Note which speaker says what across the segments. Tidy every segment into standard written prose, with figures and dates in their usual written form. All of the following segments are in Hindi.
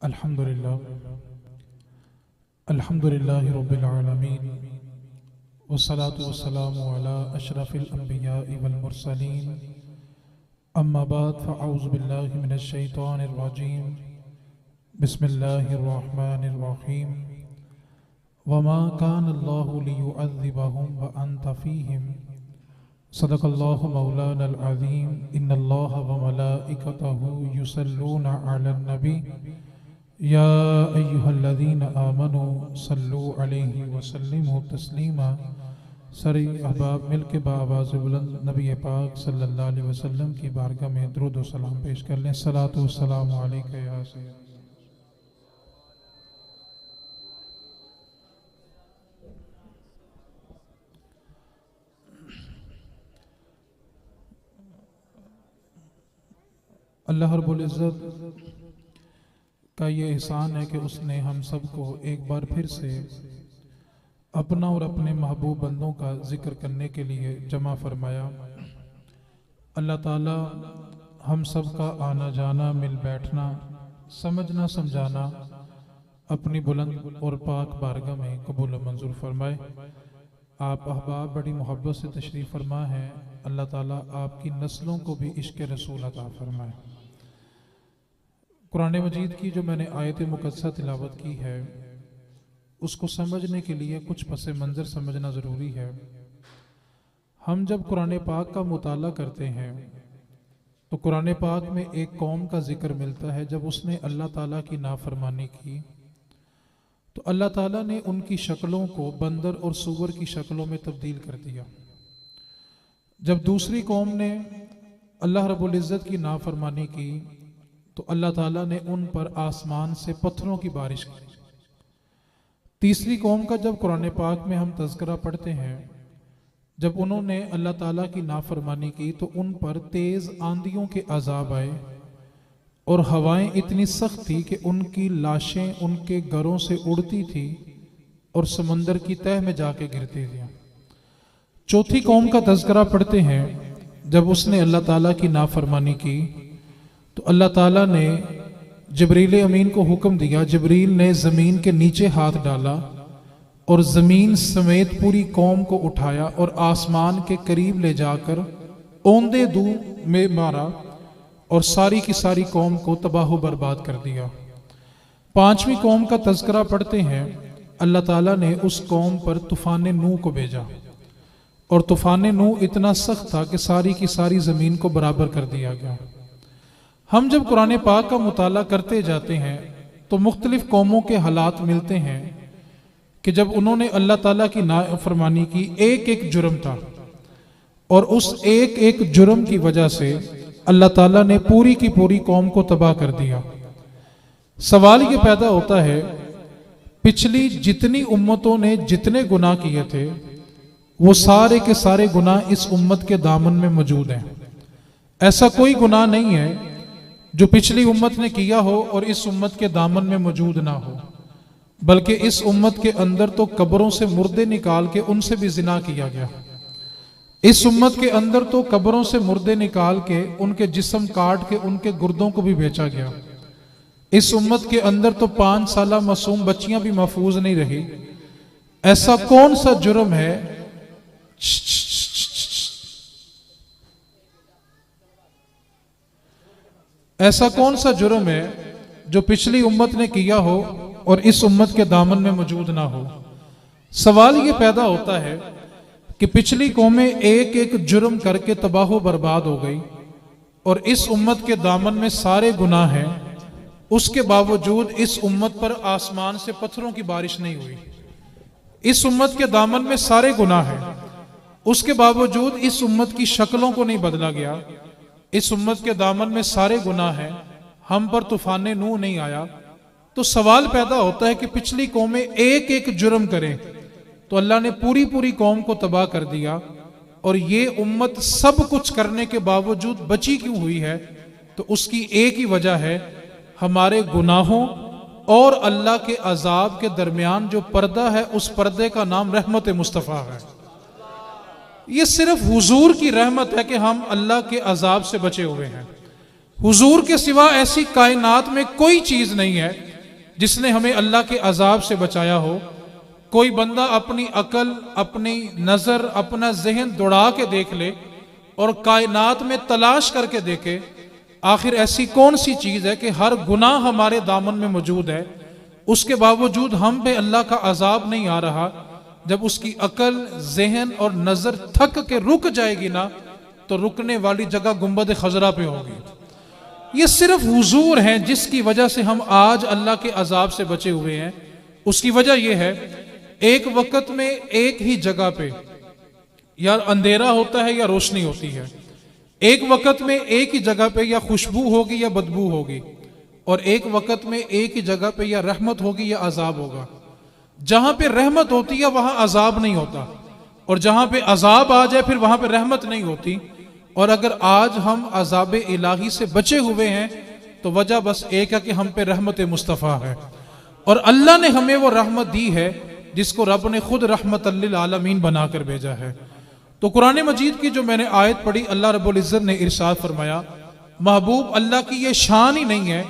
Speaker 1: अल्हम्दुलिल्लाहि रब्बिल आलमीन वस्सलातु वस्सलामु अला अशरफिल अंबियाइ वल मुरसलीन अम्मा बाद फ़अऊज़ु बिल्लाहि मिनश शैतानिर रजीम बिस्मिल्लाहिर रहमानिर रहीम वमा कान अल्लाहु लियुअज़्ज़िबहुम व अंत फ़ीहिम सदक़ल्लाहु मौलानल अज़ीम इन्नल्लाहा व मलाइकतहु युसल्लूना अलन नबी या अय्युहल्लज़ीना आमनू सल्लू अलैहि वसल्लिमू तस्लीमा। सरे अहबाब मिल के बाआवाज़ बुलंद नबी पाक सल्लल्लाहु अलैहि वसल्लम की बारगाह में दुरूद व सलाम पेश कर लें। सलातु व सलामु अलैका या सय्यद। अल्लाह रब्बुल इज़्ज़त का ये एहसान है कि उसने हम सबको एक बार फिर से अपना और अपने महबूब बंदों का जिक्र करने के लिए जमा फरमाया। अल्लाह ताला हम सब का आना जाना, मिल बैठना, समझना समझाना अपनी बुलंद और पाक बारगाह में कबूल व मंजूर फरमाए। आप अहबाब बड़ी मोहब्बत से तशरीफ़ फरमा है। अल्लाह ताला आपकी नस्लों को भी इश्क़ रसूल अता फरमाए। कुरान मजीद की जो मैंने आयत मुक़द्दसा तिलावत की है उसको समझने के लिए कुछ पस मंज़र समझना ज़रूरी है। हम जब कुरान पाक का मुताला करते हैं तो कुरान पाक में एक कौम का जिक्र मिलता है। जब उसने अल्लाह ताला की नाफरमानी की तो अल्लाह ताला ने उनकी शक्लों को बंदर और सूअर की शक्लों में तब्दील कर दिया। जब दूसरी कौम ने अल्लाह रब्बुल इज़्ज़त की नाफरमानी की तो अल्लाह ताला ने उन पर आसमान से पत्थरों की बारिश की। तीसरी कौम का जब कुरान पाक में हम तज़किरा पढ़ते हैं, जब उन्होंने अल्लाह ताला की नाफरमानी की तो उन पर तेज़ आंधियों के अजाब आए और हवाएं इतनी सख्त थी कि उनकी लाशें उनके घरों से उड़ती थी और समंदर की तह में जाके गिरती थी। चौथी कौम का तज़किरा पढ़ते हैं, जब उसने अल्लाह ताला की नाफरमानी की तो अल्लाह ताला ने जिब्रील अमीन को हुक्म दिया। जिब्रील ने ज़मीन के नीचे हाथ डाला और ज़मीन समेत पूरी कौम को उठाया और आसमान के करीब ले जाकर औंधे दू में मारा और सारी की सारी कौम को तबाह बर्बाद कर दिया। पांचवी कौम का तज़किरा पढ़ते हैं, अल्लाह ताला ने उस कौम पर तूफ़ान नूह को भेजा और तूफ़ान नूह इतना सख्त था कि सारी की सारी ज़मीन को बराबर कर दिया गया। हम जब कुरान पाक का मुताला करते जाते हैं तो मुख्तलिफ कौमों के हालात मिलते हैं कि जब उन्होंने अल्लाह ताला की नाफरमानी की, एक एक जुर्म था और उस एक एक जुर्म की वजह से अल्लाह ताला ने पूरी की पूरी कौम को तबाह कर दिया। सवाल ये पैदा होता है, पिछली जितनी उम्मतों ने जितने गुनाह किए थे वो सारे के सारे गुनाह इस उम्मत के दामन में मौजूद हैं। ऐसा कोई गुनाह नहीं है जो पिछली उम्मत ने किया हो और इस उम्मत के दामन में मौजूद ना हो, बल्कि इस उम्मत के अंदर तो कब्रों से मुर्दे निकाल के उनसे भी जिना किया गया। इस उम्मत के अंदर तो कब्रों से मुर्दे निकाल के उनके जिस्म काट के उनके गुर्दों को भी बेचा गया। इस उम्मत के अंदर तो 5 साला मासूम बच्चियां भी महफूज नहीं रही। ऐसा कौन सा जुर्म है ऐसा कौन सा जुर्म है जो पिछली उम्मत ने किया हो और इस उम्मत के दामन में मौजूद ना हो। सवाल ये पैदा होता है कि पिछली कौमें एक एक जुर्म करके तबाह बर्बाद हो गई और इस उम्मत के दामन में सारे गुनाह हैं, उसके बावजूद इस उम्मत पर आसमान से पत्थरों की बारिश नहीं हुई। इस उम्मत के दामन में सारे गुनाह हैं, उसके बावजूद इस उम्मत की शक्लों को नहीं बदला गया। इस उम्मत के दामन में सारे गुनाह हैं, हम पर तूफान नूह नहीं आया। तो सवाल पैदा होता है कि पिछली कौमें एक एक जुर्म करें तो अल्लाह ने पूरी पूरी कौम को तबाह कर दिया और ये उम्मत सब कुछ करने के बावजूद बची क्यों हुई है? तो उसकी एक ही वजह है, हमारे गुनाहों और अल्लाह के अजाब के दरमियान जो पर्दा है उस पर्दे का नाम रहमत मुस्तफ़ा है। ये सिर्फ हुजूर की रहमत है कि हम अल्लाह के अजाब से बचे हुए हैं। हुजूर के सिवा ऐसी कायनात में कोई चीज नहीं है जिसने हमें अल्लाह के अजाब से बचाया हो। कोई बंदा अपनी अकल, अपनी नजर, अपना जहन दौड़ा के देख ले और कायनात में तलाश करके देखे, आखिर ऐसी कौन सी चीज है कि हर गुनाह हमारे दामन में मौजूद है, उसके बावजूद हम पे अल्लाह का अजाब नहीं आ रहा। जब उसकी अकल, जहन और नजर थक के रुक जाएगी ना, तो रुकने वाली जगह गुंबद खजरा पे होगी। ये सिर्फ हुजूर हैं जिसकी वजह से हम आज अल्लाह के अजाब से बचे हुए हैं। उसकी वजह यह है, एक वक्त में एक ही जगह पे या अंधेरा होता है या रोशनी होती है। एक वक्त में एक ही जगह पे या खुशबू होगी या बदबू होगी, और एक वक्त में एक ही जगह पे या रहमत होगी या अजाब होगा। जहां पे रहमत होती है वहां अजाब नहीं होता, और जहां पे अजाब आ जाए फिर वहां पे रहमत नहीं होती। और अगर आज हम अजाब इलाही से बचे हुए हैं तो वजह बस एक है कि हम पे रहमत मुस्तफ़ा है, और अल्लाह ने हमें वो रहमत दी है जिसको रब ने खुद रहमत लिल आलमीन बनाकर भेजा है। तो कुरान मजीद की जो मैंने आयत पढ़ी, अल्लाह रब्बुल इज्जत ने इरशाद फरमाया, महबूब अल्लाह की ये शान ही नहीं है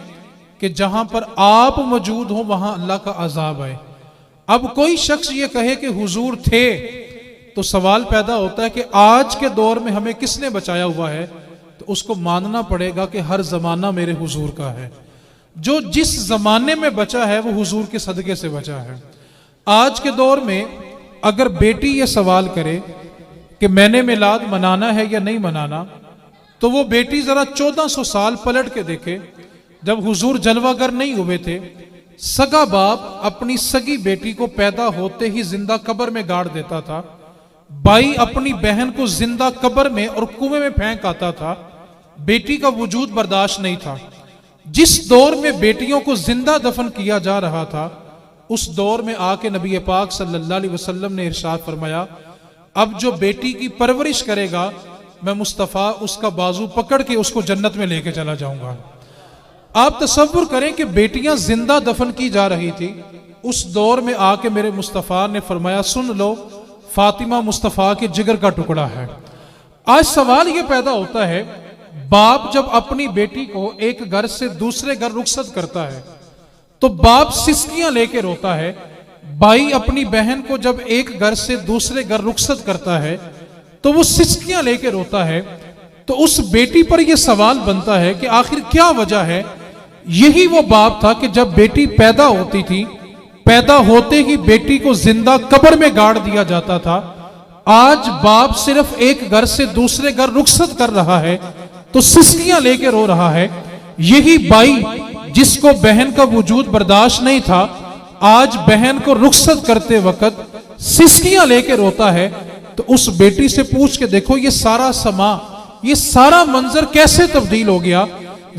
Speaker 1: कि जहां पर आप मौजूद हो वहां अल्लाह का अजाब आए। अब कोई शख्स ये कहे कि हुजूर थे, तो सवाल पैदा होता है कि आज के दौर में हमें किसने बचाया हुआ है, तो उसको मानना पड़ेगा कि हर जमाना मेरे हुजूर का है। जो जिस जमाने में बचा है वो हुजूर के सदके से बचा है। आज के दौर में अगर बेटी ये सवाल करे कि मैंने मिलाद मनाना है या नहीं मनाना, तो वो बेटी जरा 1400 साल पलट के देखे। जब हुजूर जलवागर नहीं हुए थे, सगा बाप अपनी सगी बेटी को पैदा होते ही जिंदा कब्र में गाड़ देता था। भाई अपनी बहन को जिंदा कब्र में और कुएं में फेंक आता था। बेटी का वजूद बर्दाश्त नहीं था। जिस दौर में बेटियों को जिंदा दफन किया जा रहा था, उस दौर में आके नबी पाक सल्लल्लाहु अलैहि वसल्लम ने इरशाद फरमाया, अब जो बेटी की परवरिश करेगा, मैं मुस्तफ़ा उसका बाजू पकड़ के उसको जन्नत में लेके चला जाऊंगा। आप तसव्वुर करें कि बेटियां जिंदा दफन की जा रही थी। उस दौर में आके मेरे मुस्तफ़ा ने फरमाया, सुन लो, फातिमा मुस्तफ़ा के जिगर का टुकड़ा है। आज सवाल यह पैदा होता है, बाप जब अपनी बेटी को एक घर से दूसरे घर रुखसत करता है तो बाप सिसकियां लेके रोता है। भाई अपनी बहन को जब एक घर से दूसरे घर रुखसत करता है तो वो सिसकियां लेके रोता है। तो उस बेटी पर यह सवाल बनता है कि आखिर क्या वजह है। यही वो बाप था कि जब बेटी पैदा होती थी, पैदा होते ही बेटी को जिंदा कब्र में गाड़ दिया जाता था। आज बाप सिर्फ एक घर से दूसरे घर रुखसत कर रहा है तो सिसकियां लेके रो रहा है। यही भाई जिसको बहन का वजूद बर्दाश्त नहीं था, आज बहन को रुखसत करते वक्त सिसकियां लेके रोता है। तो उस बेटी से पूछ के देखो, ये सारा समा, ये सारा मंजर कैसे तब्दील हो गया।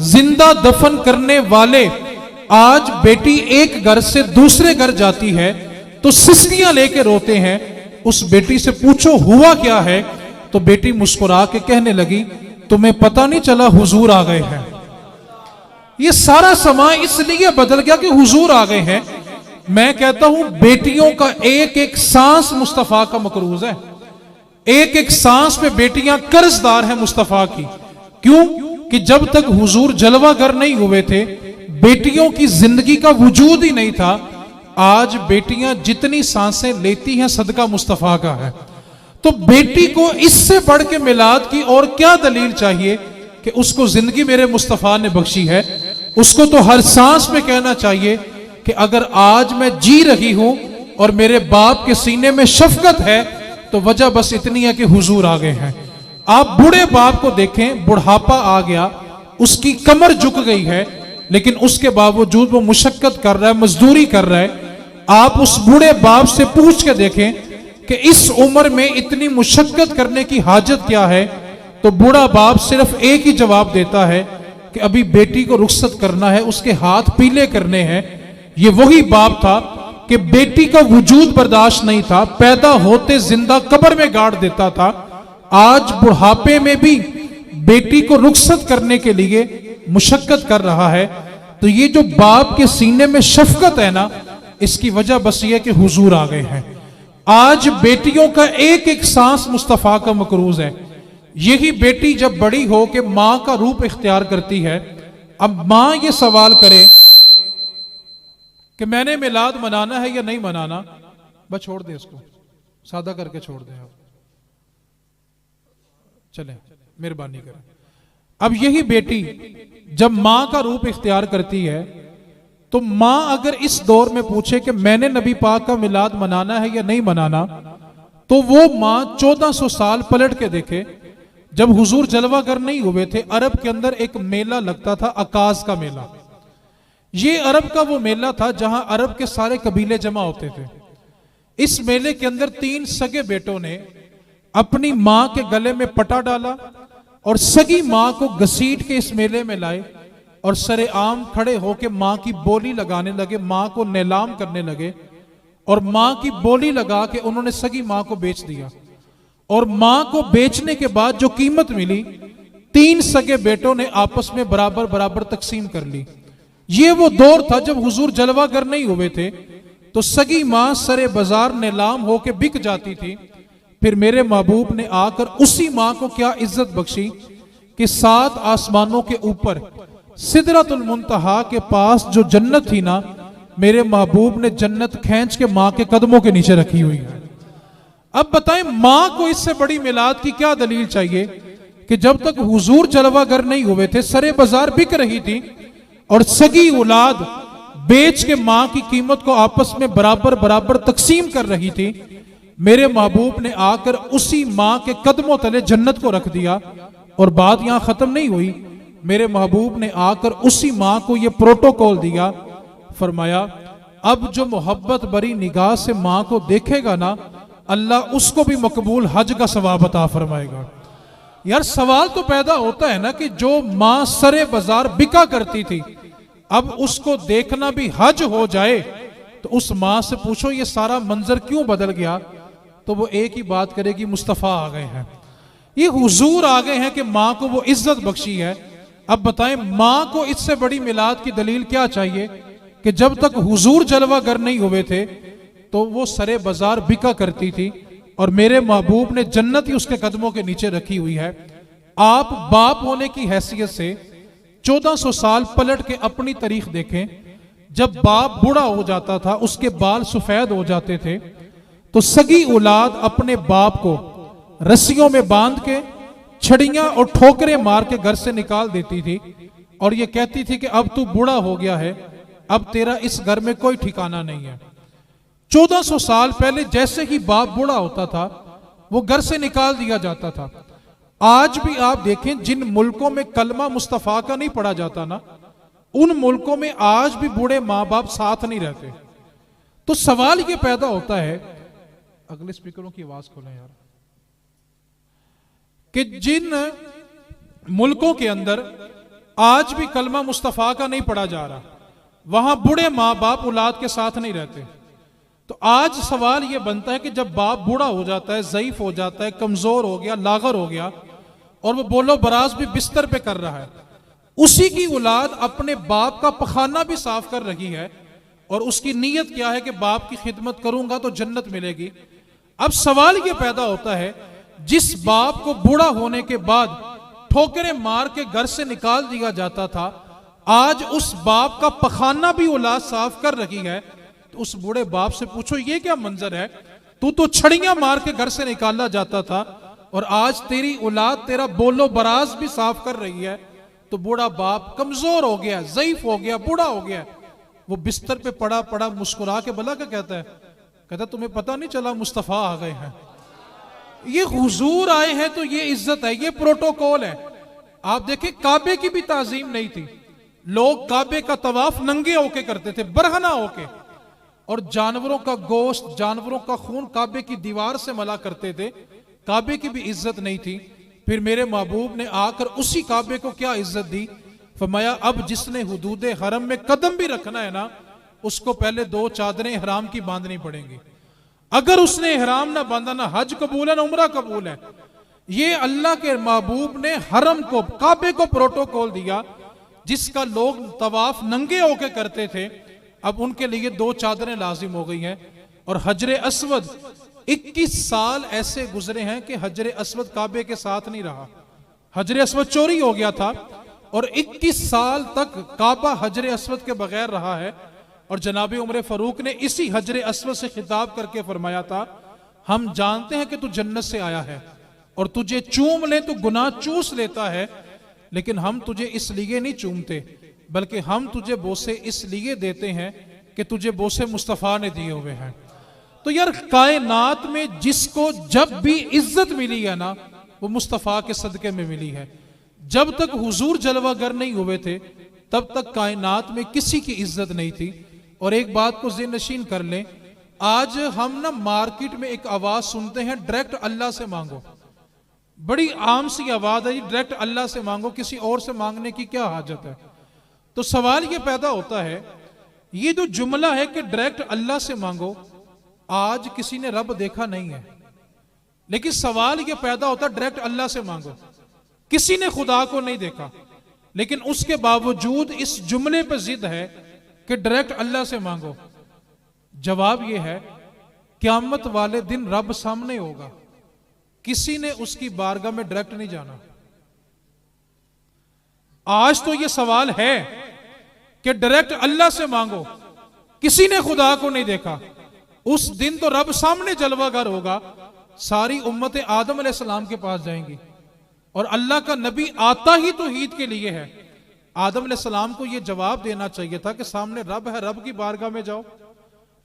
Speaker 1: जिंदा दफन करने वाले आज बेटी एक घर से दूसरे घर जाती है तो सिसकियां लेके रोते हैं। उस बेटी से पूछो हुआ क्या है, तो बेटी मुस्कुरा के कहने लगी, तुम्हें पता नहीं चला हुजूर आ गए हैं। ये सारा समा इसलिए बदल गया कि हुजूर आ गए हैं। मैं कहता हूं बेटियों का एक एक सांस मुस्तफा का मकरूज है। एक एक सांस पे बेटियां कर्जदार हैं मुस्तफा की। क्यों कि जब तक हुजूर जलवागर नहीं हुए थे, बेटियों की जिंदगी का वजूद ही नहीं था। आज बेटियां जितनी सांसें लेती हैं सदका मुस्तफा का है। तो बेटी को इससे बढ़ के मिलाद की और क्या दलील चाहिए कि उसको जिंदगी मेरे मुस्तफा ने बख्शी है। उसको तो हर सांस में कहना चाहिए कि अगर आज मैं जी रही हूं और मेरे बाप के सीने में शफकत है तो वजह बस इतनी है कि हुजूर आ गए हैं। आप बूढ़े बाप को देखें, बुढ़ापा आ गया, उसकी कमर झुक गई है, लेकिन उसके बावजूद वो मुशक्कत कर रहा है, मजदूरी कर रहा है। आप उस बूढ़े बाप से पूछ के देखें कि इस उम्र में इतनी मुशक्कत करने की हाजत क्या है, तो बूढ़ा बाप सिर्फ एक ही जवाब देता है कि अभी बेटी को रुखसत करना है, उसके हाथ पीले करने हैं। ये वही बाप था कि बेटी का वजूद बर्दाश्त नहीं था, पैदा होते जिंदा कब्र में गाड़ देता था। आज बुढ़ापे में भी बेटी को रुखसत करने के लिए मुशक्कत कर रहा है। तो ये जो बाप के सीने में शफकत है ना, इसकी वजह बस ये कि हुजूर आ गए हैं। आज बेटियों का एक एक सांस मुस्तफा का मकरूज है। यही बेटी जब बड़ी हो के मां का रूप इख्तियार करती है। अब मां ये सवाल करे कि मैंने मिलाद मनाना है या नहीं मनाना, बस छोड़ दे, इसको सादा करके छोड़ दे आप, चले मेहरबानी करें। अब यही बेटी जब मां का रूप इख्तियार करती है, तो मां अगर इस दौर में पूछे कि मैंने नबी पाक का मिलाद मनाना है या नहीं मनाना, तो वो मां 1400 साल पलट के देखे। जब हुजूर जलवागर नहीं हुए थे, अरब के अंदर एक मेला लगता था, अकाज का मेला। ये अरब का वो मेला था जहां अरब के सारे कबीले जमा होते थे। इस मेले के अंदर 3 सगे बेटों ने अपनी मां के गले में पटा डाला और सगी मां को घसीट के इस मेले में लाए और सरेआम खड़े होकर मां की बोली लगाने लगे, मां को नीलाम करने लगे और मां की बोली लगा के उन्होंने सगी मां को बेच दिया। और मां को बेचने के बाद जो कीमत मिली, 3 सगे बेटों ने आपस में बराबर बराबर तकसीम कर ली। ये वो दौर था जब हुजूर जलवागर नहीं हुए थे, तो सगी मां सरे बाजार नीलाम होके बिक जाती थी। फिर मेरे महबूब ने आकर उसी मां को क्या इज्जत बख्शी कि 7 आसमानों के ऊपर सिदरतुल मुंतहा के पास जो जन्नत थी ना, मेरे महबूब ने जन्नत खींच के मां के कदमों के नीचे रखी हुई है। अब बताएं, मां को इससे बड़ी मिलाद की क्या दलील चाहिए कि जब तक हुजूर जलवागर नहीं हुए थे, सरे बाजार बिक रही थी और सगी औलाद बेच के मां की कीमत को आपस में बराबर बराबर तकसीम कर रही थी। मेरे महबूब ने आकर उसी मां के कदमों तले जन्नत को रख दिया। और बात यहां खत्म नहीं हुई, मेरे महबूब ने आकर उसी मां को यह प्रोटोकॉल दिया, फरमाया अब जो मोहब्बत भरी निगाह से मां को देखेगा ना, अल्लाह उसको भी मकबूल हज का सवाब अता फरमाएगा। यार सवाल तो पैदा होता है ना कि जो मां सरे बाजार बिका करती थी, अब उसको देखना भी हज हो जाए, तो उस मां से पूछो ये सारा मंजर क्यों बदल गया, तो वो एक ही बात करेगी, मुस्तफा आ गए हैं, ये हुजूर आ गए हैं कि मां को वो इज्जत बख्शी है। अब बताएं, मां को इससे बड़ी मिलाद की दलील क्या चाहिए कि जब तक हुजूर जलवागर नहीं हुए थे तो वो सरे बाजार बिका करती थी और मेरे महबूब ने जन्नत ही उसके कदमों के नीचे रखी हुई है। आप बाप होने की हैसियत से 1400 साल पलट के अपनी तारीख देखें। जब बाप बूढ़ा हो जाता था, उसके बाल सफेद हो जाते थे, तो सगी औलाद अपने बाप को रस्सियों में बांध के छड़ियां और ठोकरें मार के घर से निकाल देती थी और ये कहती थी कि अब तू बूढ़ा हो गया है, अब तेरा इस घर में कोई ठिकाना नहीं है। 1400 साल पहले जैसे ही बाप बूढ़ा होता था, वो घर से निकाल दिया जाता था। आज भी आप देखें, जिन मुल्कों में कलमा मुस्तफा का नहीं पढ़ा जाता ना, उन मुल्कों में आज भी बूढ़े मां बाप साथ नहीं रहते। तो सवाल ये पैदा होता है, अगले स्पीकरों की आवाज खोलें यार, कि जिन मुल्कों के अंदर आज भी कलमा मुस्तफा का नहीं पढ़ा जा रहा, वहां बूढ़े मां बाप औलाद के साथ नहीं रहते। तो आज सवाल यह बनता है कि जब बाप बूढ़ा हो जाता है, ज़ईफ हो जाता है, कमजोर हो गया, लागर हो गया और वो बोलो बराज भी बिस्तर पे कर रहा है, उसी की औलाद अपने बाप का पखाना भी साफ कर रही है और उसकी नीयत क्या है कि बाप की खिदमत करूंगा तो जन्नत मिलेगी। अब सवाल यह पैदा होता है, जिस बाप को बूढ़ा होने के बाद ठोकरें मार के घर से निकाल दिया जाता था, आज उस बाप का पखाना भी औलाद साफ कर रही है। तो उस बूढ़े बाप से पूछो ये क्या मंजर है, तू तो छड़ियां मार के घर से निकाला जाता था और आज तेरी औलाद तेरा बोलो बराज भी साफ कर रही है। तो बूढ़ा बाप कमजोर हो गया, ज़ईफ हो गया, बूढ़ा हो गया, वो बिस्तर पे पड़ा पड़ा मुस्कुरा के भला क्या कहता है, कहता तुम्हें पता नहीं चला मुस्तफा आ गए हैं, ये हुजूर आए हैं तो ये इज्जत है, ये प्रोटोकॉल है। आप देखें, काबे की भी ताजीम नहीं थी, लोग काबे का तवाफ नंगे होके करते थे, बरहना होके, और जानवरों का गोश्त, जानवरों का खून काबे की दीवार से मला करते थे। काबे की भी इज्जत नहीं थी। फिर मेरे महबूब ने आकर उसी काबे को क्या इज्जत दी, फरमाया अब जिसने हुदूद हरम में कदम भी रखना है ना, उसको पहले 2 चादरें हराम की बांधनी पड़ेंगी। अगर उसने इहराम ना बांधा, ना हज कबूल है ना उम्रा कबूल है। ये अल्लाह के महबूब ने हरम को, काबे को प्रोटोकॉल दिया, जिसका लोग तवाफ नंगे होके करते थे, अब उनके लिए 2 चादरें लाजिम हो गई हैं। और हजरे अस्वद 21 साल ऐसे गुजरे हैं कि हजरे अस्वद काबे के साथ नहीं रहा, हजरे अस्वद चोरी हो गया था और 21 साल तक काबा हजरे अस्वद के बगैर रहा है। और जनाब उमर फारूक ने इसी हजर अस्वद से खिताब करके फरमाया था, हम जानते हैं कि तू जन्नत से आया है और तुझे चूम ले तो गुनाह चूस लेता है, लेकिन हम तुझे इसलिए नहीं चूमते बल्कि हम तुझे बोसे इसलिए देते हैं कि तुझे बोसे मुस्तफ़ा ने दिए हुए हैं। तो यार कायनात में जिसको जब भी इज्जत मिली है ना, वो मुस्तफ़ा के सदके में मिली है। जब तक हुजूर जलवागर नहीं हुए थे तब तक कायनात में किसी की इज्जत नहीं थी। और एक बात को ज़हन नशीन कर लें, आज हम ना मार्केट में एक आवाज सुनते हैं, डायरेक्ट अल्लाह से मांगो। बड़ी आम सी आवाज है, डायरेक्ट अल्लाह से मांगो, किसी और से मांगने की क्या हाजत है। तो सवाल ये पैदा होता है, ये जो जुमला है कि डायरेक्ट अल्लाह से मांगो, आज किसी ने रब देखा नहीं है, लेकिन सवाल ये पैदा होता है डायरेक्ट अल्लाह से मांगो। किसी ने खुदा को नहीं देखा, लेकिन उसके बावजूद इस जुमले पर जिद है कि डायरेक्ट अल्लाह से मांगो। जवाब यह है, क़यामत वाले दिन रब सामने होगा, किसी ने उसकी बारगाह में डायरेक्ट नहीं जाना। आज तो यह सवाल है कि डायरेक्ट अल्लाह से मांगो, किसी ने खुदा को नहीं देखा। उस दिन तो रब सामने जलवागर होगा, सारी उम्मतें आदम अलैहिस्सलाम के पास जाएंगी और अल्लाह का नबी आता ही तौहीद के लिए है। आदम अलैहिस्सलाम को यह जवाब देना चाहिए था कि सामने रब है, रब की बारगाह में जाओ,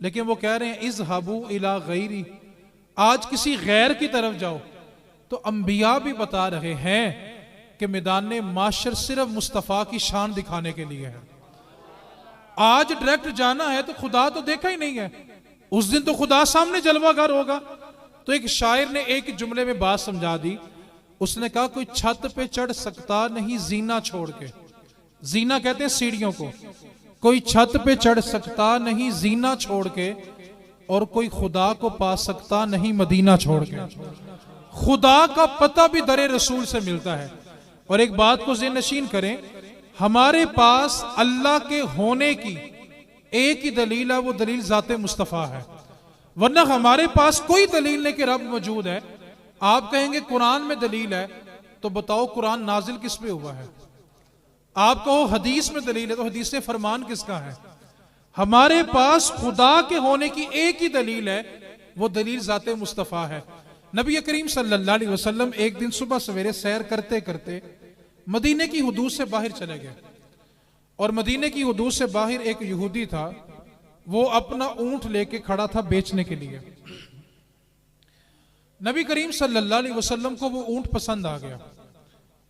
Speaker 1: लेकिन वो कह रहे हैं इज़हबू इला गैरी, आज किसी गैर की तरफ जाओ। तो अंबिया भी बता रहे हैं कि मैदान माशर सिर्फ मुस्तफ़ा की शान दिखाने के लिए है। आज डायरेक्ट जाना है तो खुदा तो देखा ही नहीं है, उस दिन तो खुदा सामने जलवागर होगा। तो एक शायर ने एक जुमले में बात समझा दी, उसने कहा कोई छत पे चढ़ सकता नहीं जीना छोड़ के, जीना कहते हैं सीढ़ियों को, कोई छत पे चढ़ सकता नहीं जीना छोड़ के, और कोई खुदा को पा सकता नहीं मदीना छोड़ के। खुदा का पता भी दरे रसूल से मिलता है। और एक बात को ज़हन नशीन करें, हमारे पास अल्लाह के होने की एक ही दलील है, वो दलील ज़ाते मुस्तफ़ा है, वरना हमारे पास कोई दलील नहीं कि रब मौजूद है। आप कहेंगे कुरान में दलील है, तो बताओ कुरान नाजिल किस पे हुआ है? आप कहो हदीस में दलील है, तो हदीस फरमान किसका है? हमारे पास खुदा के होने की एक ही दलील है, वो दलील ज़ाते मुस्तफ़ा है। नबी करीम सल्लल्लाहु अलैहि वसल्लम एक दिन सुबह सवेरे सैर करते करते मदीने की हुदूद से बाहर चले गए, और मदीने की हुदूद से बाहर एक यहूदी था, वो अपना ऊंट लेके खड़ा था बेचने के लिए। नबी करीम सल्लल्लाहु अलैहि वसल्लम को वो ऊंट पसंद आ गया।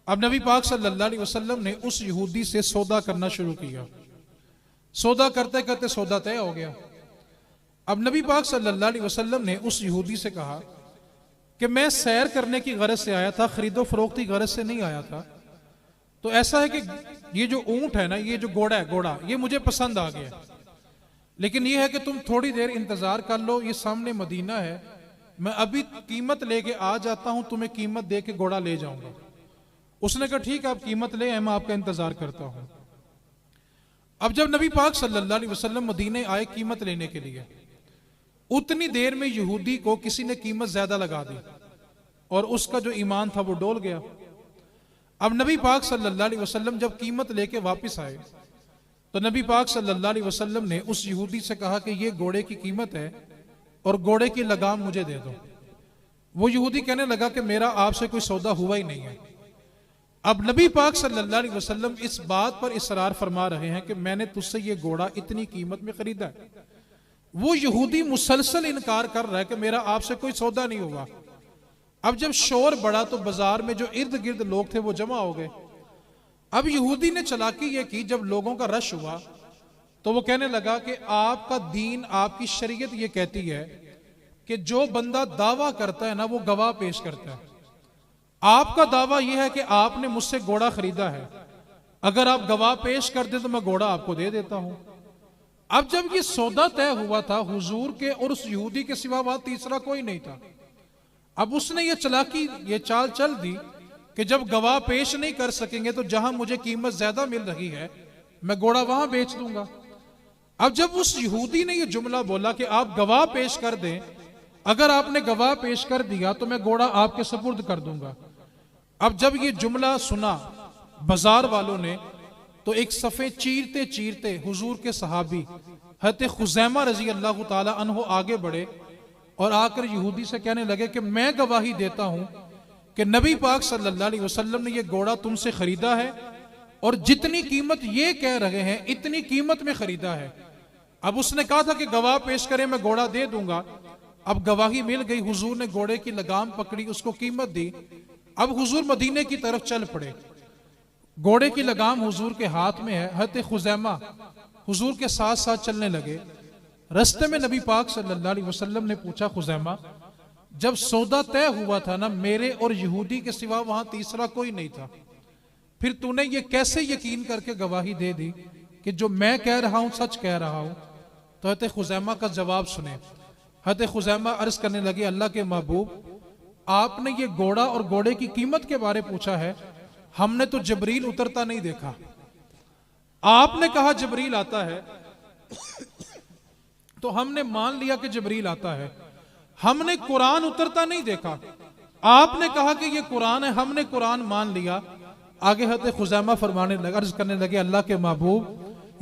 Speaker 1: अब नबी पाक सल्लल्लाहु अलैहि वसल्लम ने उस यहूदी से सौदा करना शुरू किया। सौदा करते करते सौदा तय हो गया। अब नबी पाक सल्लल्लाहु अलैहि वसल्लम ने उस यहूदी से कहा कि मैं सैर करने की गरज से आया था, खरीदो फरोख्त की गरज से नहीं आया था। तो ऐसा है कि ये जो ऊंट है ना, ये जो घोड़ा है, घोड़ा ये मुझे पसंद आ गया, लेकिन ये है कि तुम थोड़ी देर इंतजार कर लो, ये सामने मदीना है, मैं अभी कीमत लेके आ जाता हूं, तुम्हें कीमत दे के घोड़ा ले जाऊंगा। उसने कहा ठीक है, आप कीमत ले आए, मैं आपका इंतजार करता हूं। अब जब नबी पाक सल्लल्लाहु अलैहि वसल्लम मदीने आए कीमत लेने के लिए, उतनी देर में यहूदी को किसी ने कीमत ज्यादा लगा दी और उसका जो ईमान था वो डोल गया। अब नबी पाक सल्लल्लाहु अलैहि वसल्लम जब कीमत लेके वापस आए, तो नबी पाक सल्लल्लाहु अलैहि वसल्लम ने उस यहूदी से कहा कि ये घोड़े की कीमत है और घोड़े की लगाम मुझे दे दो। वो यहूदी कहने लगा कि मेरा आपसे कोई सौदा हुआ ही नहीं है। अब नबी पाक सल्लल्लाहु अलैहि वसल्लम इस बात पर इसरार फरमा रहे हैं कि मैंने तुझसे ये घोड़ा इतनी कीमत में खरीदा है। वो यहूदी मुसलसल इनकार कर रहा है कि मेरा आपसे कोई सौदा नहीं हुआ। अब जब शोर बढ़ा तो बाजार में जो इर्द गिर्द लोग थे वो जमा हो गए। अब यहूदी ने चालाकी ये की, जब लोगों का रश हुआ तो वो कहने लगा कि आपका दीन, आपकी शरीयत ये कहती है कि जो बंदा दावा करता है ना, वो गवाह पेश करता है। आपका दावा यह है कि आपने मुझसे घोड़ा खरीदा है, अगर आप गवाह पेश कर दे तो मैं घोड़ा आपको दे देता हूं। अब जब ये सौदा तय हुआ था, हुजूर के और उस यहूदी के सिवा वहां तीसरा कोई नहीं था। अब उसने ये चालाकी, ये चाल चल दी कि जब गवाह पेश नहीं कर सकेंगे तो जहां मुझे कीमत ज्यादा मिल रही है मैं घोड़ा वहां बेच दूंगा। अब जब उस यहूदी ने ये जुमला बोला कि आप गवाह पेश कर दें, अगर आपने गवाह पेश कर दिया तो मैं घोड़ा आपके सुपुर्द कर दूंगा। अब जब ये जुमला सुना बाजार वालों ने, तो एक सफे चीरते चीरते हुजूर के सहाबी हज़रत खुज़ैमा रज़ी अल्लाह ताला अन्हो आगे बढ़े और आकर यहूदी से कहने लगे कि मैं गवाही देता हूं कि नबी पाक सल्लल्लाहु अलैहि वसल्लम ने ये घोड़ा तुमसे खरीदा है और जितनी कीमत ये कह रहे हैं इतनी कीमत में खरीदा है। अब उसने कहा था कि गवाह पेश करें, मैं घोड़ा दे दूंगा। अब गवाही मिल गई, हुजूर ने घोड़े की लगाम पकड़ी, उसको कीमत दी। अब हुजूर मदीने की तरफ चल पड़े, घोड़े की लगाम हुजूर के हाथ में है। हज़रत खुज़ैमा हुजूर के साथ साथ चलने लगे। रास्ते में नबी पाक सल्लल्लाहु अलैहि वसल्लम ने पूछा, खुज़ैमा जब सौदा तय हुआ था ना, मेरे और यहूदी के सिवा वहां तीसरा कोई नहीं था, फिर तूने ये कैसे यकीन करके गवाही दे दी कि जो मैं कह रहा हूं सच कह रहा हूं? तो हज़रत खुज़ैमा का जवाब सुने। हज़रत खुज़ैमा अर्ज करने लगे, अल्लाह के महबूब, आपने ये घोड़ा और घोड़े की कीमत के बारे पूछा है, हमने तो जबरील उतरता नहीं देखा। आपने कहा जबरील आता है तो हमने मान लिया कि जबरील आता है। हमने कुरान उतरता नहीं देखा, आपने कहा कि ये कुरान है, हमने कुरान मान लिया। आगे हज़रत खुज़ैमा फरमाने लगे, अर्ज करने लगे, अल्लाह के महबूब,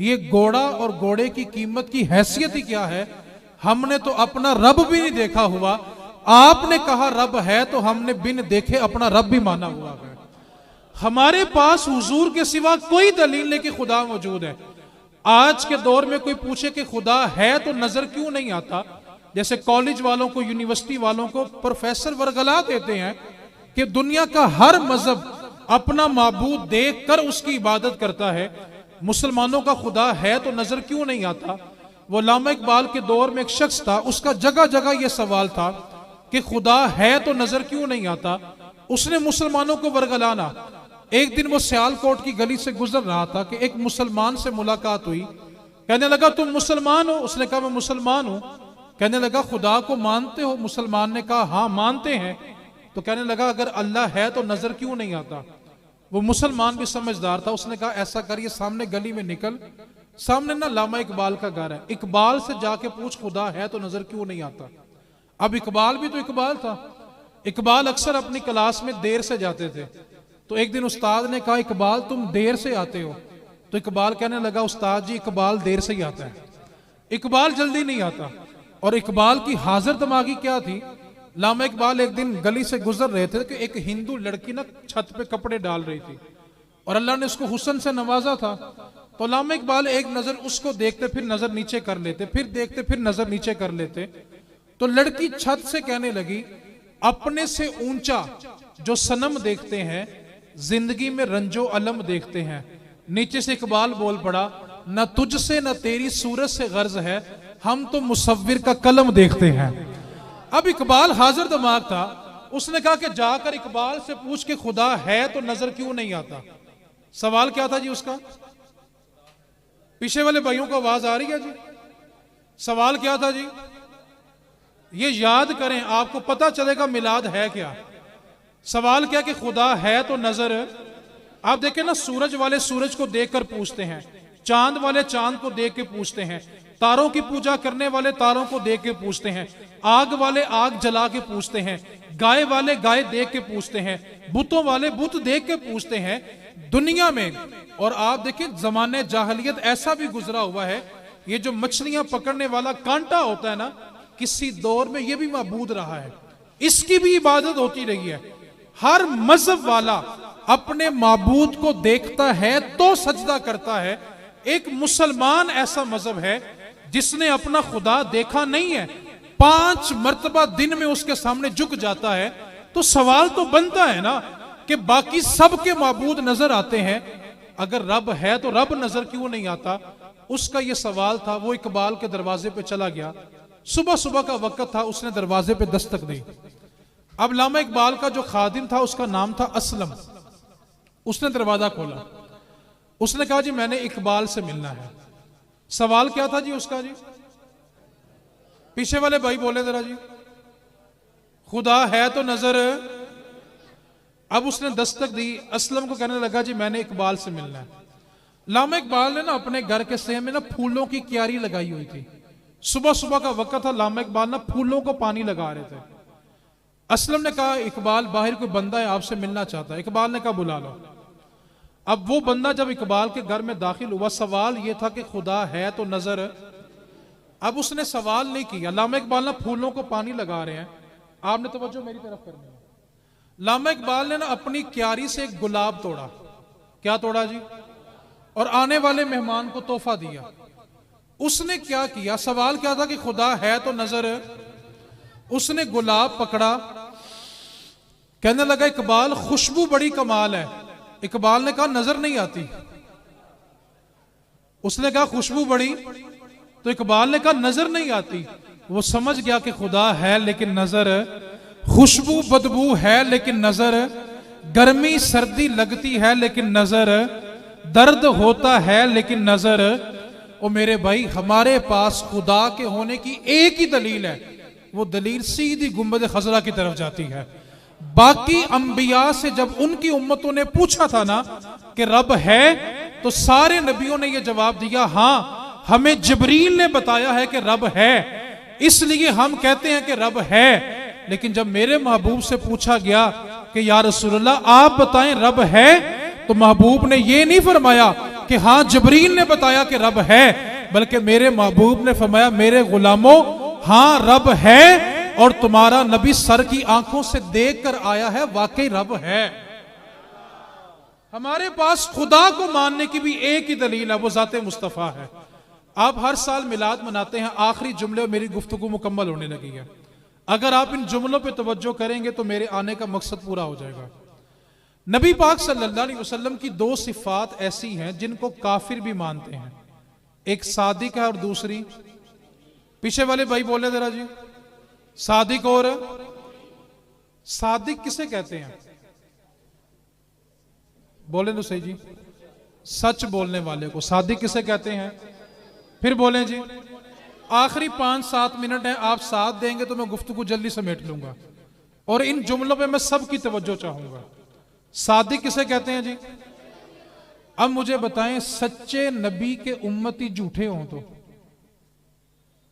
Speaker 1: ये घोड़ा और घोड़े की कीमत की हैसियत ही क्या है? हमने तो अपना रब भी नहीं देखा हुआ, आपने कहा रब है तो हमने बिन देखे अपना रब भी माना हुआ है। हमारे पास हुजूर के सिवा कोई दलील नहीं कि खुदा मौजूद है। आज के दौर में कोई पूछे कि खुदा है तो नजर क्यों नहीं आता, जैसे कॉलेज वालों को, यूनिवर्सिटी वालों को प्रोफेसर वर्गला देते हैं कि दुनिया का हर मजहब अपना माबूद देख कर उसकी इबादत करता है, मुसलमानों का खुदा है तो नजर क्यों नहीं आता। वो अल्लामा इकबाल के दौर में एक शख्स था, उसका जगह जगह यह सवाल था कि खुदा है तो नजर क्यों नहीं आता। उसने मुसलमानों को वर्गलाना। एक दिन वो सियालकोट की गली से गुजर रहा था कि एक मुसलमान से मुलाकात हुई। कहने लगा, तुम मुसलमान हो? उसने कहा, मैं मुसलमान हूं। कहने लगा, खुदा को मानते हो? मुसलमान ने कहा, हाँ मानते हैं। तो कहने लगा, अगर अल्लाह है तो नजर क्यों नहीं आता? वो मुसलमान भी समझदार था, उसने कहा, ऐसा करिए, सामने गली में निकल, सामने ना अल्लामा इकबाल का घर है, इकबाल से जाके पूछ खुदा है तो नजर क्यों नहीं आता। अब इकबाल भी तो इकबाल था। इकबाल अक्सर अपनी क्लास में देर से जाते थे। तो एक दिन उस्ताद ने कहा, इकबाल तुम देर से आते हो? तो इकबाल कहने लगा, उस्ताद जी इकबाल देर से ही आता है, इकबाल जल्दी नहीं आता। और इकबाल की हाजिर दिमागी क्या थी, लामा इकबाल एक दिन गली से गुजर रहे थे कि एक हिंदू लड़की ना छत पे कपड़े डाल रही थी और अल्लाह ने उसको हुस्न से नवाजा था। तो लामा इकबाल एक नजर उसको देखते, फिर नजर नीचे कर लेते, फिर देखते, फिर नजर नीचे कर लेते। तो लड़की छत से कहने लगी, अपने से ऊंचा जो सनम देखते हैं, जिंदगी में रंजो अलम देखते हैं। नीचे से इकबाल बोल पड़ा, न तुझसे न तेरी सूरत से गर्ज है, हम तो मुसव्विर का कलम देखते हैं। अब इकबाल हाजिर दिमाग था, उसने कहा कि जाकर इकबाल से पूछ के खुदा है तो नजर क्यों नहीं आता। सवाल क्या था जी उसका? पीछे वाले भाइयों को आवाज आ रही है जी? सवाल क्या था जी? ये याद करें, आपको पता चलेगा मिलाद है क्या। सवाल क्या कि खुदा है तो नजर, आप देखें ना, सूरज वाले सूरज को देखकर पूछते हैं, चांद वाले चांद को देख के पूछते हैं, तारों की पूजा करने वाले तारों को देख के पूछते हैं, आग वाले आग जला के पूछते हैं, गाय वाले गाय देख के पूछते हैं, बुतों वाले बुत देख के पूछते हैं। दुनिया में, और आप देखिए जमाने जाहलियत ऐसा भी गुजरा हुआ है, ये जो मछलियां पकड़ने वाला कांटा होता है ना, किसी दौर में ये भी माबूद रहा है, इसकी भी इबादत होती रही है। हर मजहब वाला अपने माबूद को देखता है तो सजदा करता है। एक मुसलमान ऐसा मजहब है जिसने अपना खुदा देखा नहीं है, 5 मर्तबा दिन में उसके सामने झुक जाता है। तो सवाल तो बनता है ना कि बाकी सबके माबूद नजर आते हैं, अगर रब है तो रब नजर क्यों नहीं आता। उसका यह सवाल था। वो इकबाल के दरवाजे पे चला गया, सुबह सुबह का वक्त था, उसने दरवाजे पे दस्तक दी। अब लामा इकबाल का जो खादिम था उसका नाम था असलम। उसने दरवाजा खोला, उसने कहा, जी मैंने इकबाल से मिलना है। सवाल क्या था जी उसका? जी पीछे वाले भाई बोले जरा जी, खुदा है तो नजर। अब उसने दस्तक दी, असलम को कहने लगा, जी मैंने इकबाल से मिलना है। लामा इकबाल ने ना अपने घर के सेम में ना फूलों की क्यारी लगाई हुई थी। सुबह सुबह का वक्त था, लामा इकबाल ना फूलों को पानी लगा रहे थे। असलम ने कहा, इकबाल बाहर कोई बंदा है आपसे मिलना चाहता है। इकबाल ने कहा, बुला लो। अब वो बंदा जब इकबाल के घर में दाखिल हुआ, सवाल यह था कि खुदा है तो नजर। अब उसने सवाल नहीं किया। अल्लामा इकबाल ना फूलों को पानी लगा रहे हैं, आपने तवज्जो मेरी तरफ करनी है। अल्लामा इकबाल ने ना अपनी क्यारी से एक गुलाब तोड़ा। क्या तोड़ा जी? और आने वाले मेहमान को तोहफा दिया। उसने क्या किया? सवाल क्या था कि खुदा है तो नजर। उसने गुलाब पकड़ा, कहने लगा इकबाल खुशबू बड़ी कमाल है। इकबाल ने कहा नजर नहीं आती। उसने कहा खुशबू बड़ी, तो इकबाल ने कहा नजर नहीं आती। वो समझ गया कि खुदा है लेकिन नजर, खुशबू बदबू है लेकिन नजर, गर्मी सर्दी लगती है लेकिन नजर, दर्द होता है लेकिन नजर। ओ मेरे भाई, हमारे पास खुदा के होने की एक ही दलील है, वो दलील सीधी गुंबद खजरा की तरफ जाती है। बाकी अंबिया से जब उनकी उम्मतों ने पूछा था ना कि रब है, तो सारे नबियों ने यह जवाब दिया हां, हमें जिब्रील ने बताया है कि रब है, इसलिए हम कहते हैं कि रब है। लेकिन जब मेरे महबूब से पूछा गया कि या रसूलल्लाह आप बताएं रब है, तो महबूब ने यह नहीं फरमाया कि हां जिब्रील ने बताया कि रब है, बल्कि मेरे महबूब ने फरमाया मेरे गुलामों, हां रब है, और तुम्हारा नबी सर की आंखों से देख कर आया है, वाकई रब है। हमारे पास खुदा को मानने की भी एक ही दलील है, वो ज़ाते मुस्तफ़ा है। आप हर साल मिलाद मनाते हैं, आखिरी जुमले मेरी गुफ्तगू मुकम्मल होने लगी है। अगर आप इन जुमलों पे तवज्जो करेंगे तो मेरे आने का मकसद पूरा हो जाएगा। नबी पाक सल्लल्लाहु अलैहि वसल्लम की दो सिफात ऐसी हैं जिनको काफिर भी मानते हैं। एक सादिक है और दूसरी, पीछे वाले भाई बोले जरा जी, सादिक और सादिक किसे कहते हैं? बोले तो सही जी। सच बोलने वाले को सादिक किसे कहते हैं? फिर बोलें जी। आखिरी 5-7 मिनट है, आप साथ देंगे तो मैं गुफ्तगू जल्दी समेट लूंगा, और इन जुमलों पे मैं सबकी तवज्जो चाहूंगा। सादिक किसे कहते हैं जी? अब मुझे बताएं, सच्चे नबी के उम्मती झूठे हों तो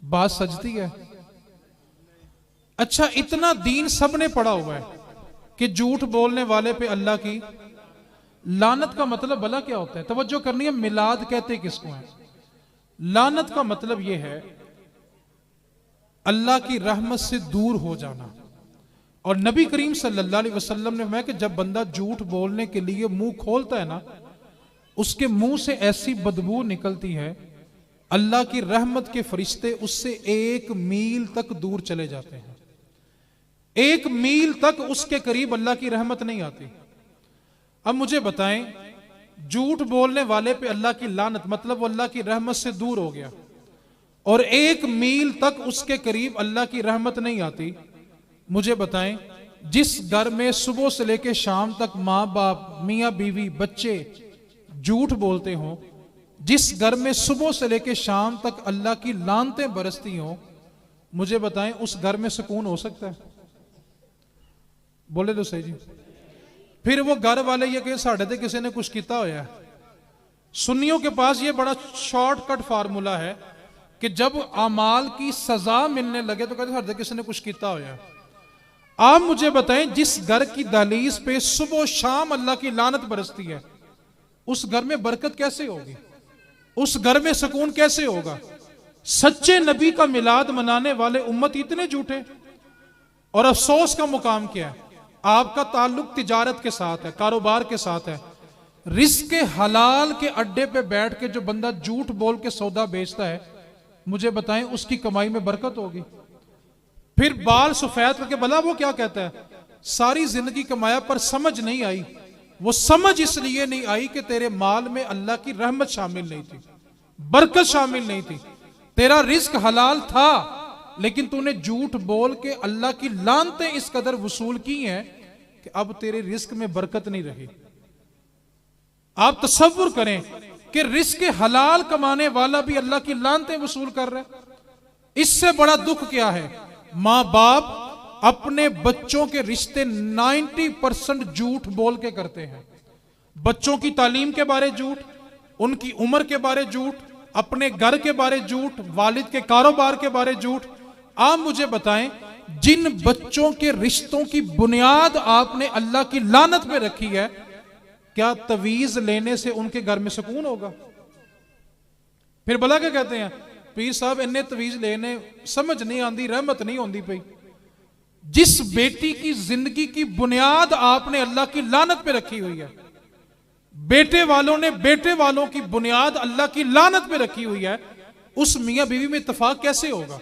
Speaker 1: बात सजती है? अच्छा, इतना दीन सबने पढ़ा हुआ है कि झूठ बोलने वाले पे अल्लाह की लानत का मतलब भला क्या होता है? तवज्जो करनी है, मिलाद कहते किसको है? लानत का मतलब यह है अल्लाह की रहमत से दूर हो जाना। और नबी करीम सल्लल्लाहु अलैहि वसल्लम ने फरमाया कि जब बंदा झूठ बोलने के लिए मुंह खोलता है ना, उसके मुंह से ऐसी बदबू निकलती है, अल्लाह की रहमत के फरिश्ते उससे 1 मील तक दूर चले जाते हैं। 1 मील तक उसके करीब अल्लाह की रहमत नहीं आती। अब मुझे बताएं, झूठ बोलने वाले पे अल्लाह की लानत मतलब वो अल्लाह की रहमत से दूर हो गया, और 1 मील तक उसके करीब अल्लाह की रहमत नहीं आती। मुझे बताएं, जिस घर में सुबह से लेकर शाम तक माँ बाप, मियाँ बीवी, बच्चे झूठ बोलते हों, जिस घर में सुबह से लेकर शाम तक अल्लाह की लानतें बरसती हों, मुझे बताएं उस घर में सुकून हो सकता है? बोले तो सही जी। फिर वो घर वाले ये कहे साढ़े ते किसी ने कुछ किया होया है। सुन्नियों के पास ये बड़ा शॉर्टकट फार्मूला है कि जब अमाल की सजा मिलने लगे तो कहते साढ़े किसी ने कुछ किया होया है। आप मुझे बताएं, जिस घर की दहलीज पे सुबह शाम अल्लाह की लानत बरसती है, उस घर में बरकत कैसे होगी? उस घर में सुकून कैसे होगा? सच्चे नबी का मिलाद मनाने वाले उम्मत इतने झूठे। और अफसोस का मुकाम क्या है? आपका ताल्लुक तिजारत के साथ है, कारोबार के साथ है। रिस्क के हलाल के अड्डे पे बैठ के जो बंदा झूठ बोल के सौदा बेचता है, मुझे बताएं उसकी कमाई में बरकत होगी? फिर बाल सफेद करके भला वो क्या कहता है? सारी जिंदगी कमाया पर समझ नहीं आई। वो समझ इसलिए नहीं आई कि तेरे माल में अल्लाह की रहमत शामिल नहीं थी, बरकत शामिल नहीं थी। तेरा रिस्क हलाल था, लेकिन तूने झूठ बोल के अल्लाह की लानतें इस कदर वसूल की हैं कि अब तेरे रिस्क में बरकत नहीं रही। आप तसव्वुर करें कि रिस्क हलाल कमाने वाला भी अल्लाह की लानतें वसूल कर रहा है। इससे बड़ा दुख क्या है? मां बाप अपने बच्चों के रिश्ते 90% झूठ बोल के करते हैं। बच्चों की तालीम के बारे झूठ, उनकी उम्र के बारे झूठ, अपने घर के बारे झूठ, वालिद के कारोबार के बारे झूठ। आप मुझे बताएं, जिन बच्चों के रिश्तों की बुनियाद आपने अल्लाह की लानत में रखी है, क्या तवीज लेने से उनके घर में सुकून होगा? फिर भला क्या कहते हैं? पीर साहब इन्ने तवीज लेने समझ नहीं आती, रहमत नहीं होती पई। जिस बेटी की जिंदगी की बुनियाद आपने अल्लाह की लानत पे रखी हुई है, बेटे वालों ने बेटे वालों की बुनियाद अल्लाह की लानत पे रखी हुई है, उस मियां बीवी में इत्तेफाक कैसे होगा,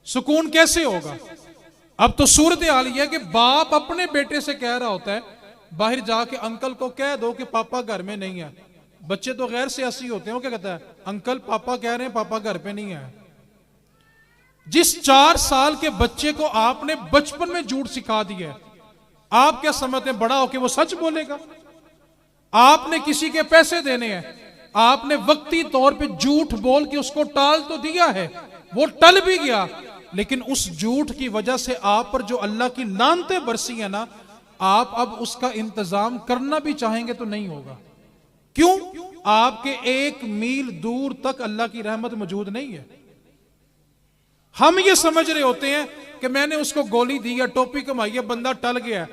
Speaker 1: सुकून कैसे होगा? अब तो सूरत हाल यह है कि बाप अपने बेटे से कह रहा होता है, बाहर जाके अंकल को कह दो कि पापा घर में नहीं है। बच्चे तो गैर सियासी होते हैं, वो क्या कहता है, अंकल पापा कह रहे हैं पापा घर पे नहीं है। जिस 4 साल के बच्चे को आपने बचपन में झूठ सिखा दिया है, आप क्या समझते हैं बड़ा होके वो सच बोलेगा? आपने किसी के पैसे देने हैं, आपने वक्ती तौर पे झूठ बोल के उसको टाल तो दिया है, वो टल भी गया, लेकिन उस झूठ की वजह से आप पर जो अल्लाह की लानतें बरसी है ना, आप अब उसका इंतजाम करना भी चाहेंगे तो नहीं होगा। क्यों? आपके 1 मील दूर तक अल्लाह की रहमत मौजूद नहीं है। हम ये समझ रहे होते हैं कि मैंने उसको गोली दी है, टोपी कमाई है, बंदा टल गया।